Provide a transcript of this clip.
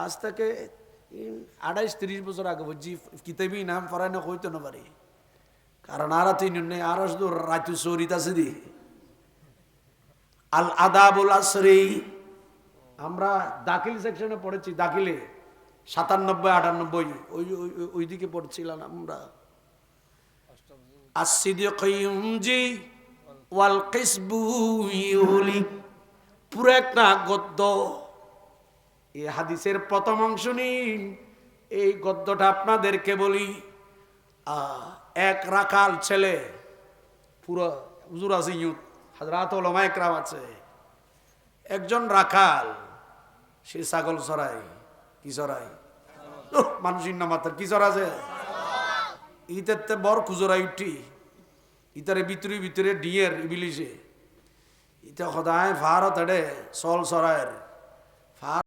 আজ থেকে 28-30 বছর আগে বুঝছি কিতাবি নাম পড়ায় না হইতো না পারি কারণ আর তিন নেই আর শুধু রাতু শরীর আছে দি আল আদাবুল আসরি আমরা দাখিল সেকশনে পড়েছি দাখিলে 97-98 ওই দিকে পড়ছিলাম আমরা আসসিদিক ইউনজি ওয়াল কিসবু ইউলি পুরো একটা গদ্য এই হাদিসের প্রথম অংশ নিন এই গদ্যটা আপনাদেরকে বলি এক রাখাল ছেলে পুরো হুজুর আছে ইউত হাজরাত ওলামা একরাম আছে একজন রাখাল সে ছাগল চড়াই কি চড়াই মানুষের নামাতার কি চড়াছে ইতে বর খুজরাই উঠি ইতারে ভিতরে ভিতরে ডিয়ের ইবিলিশে ইটা সদায় ভারত এডে চল চড়ায়ের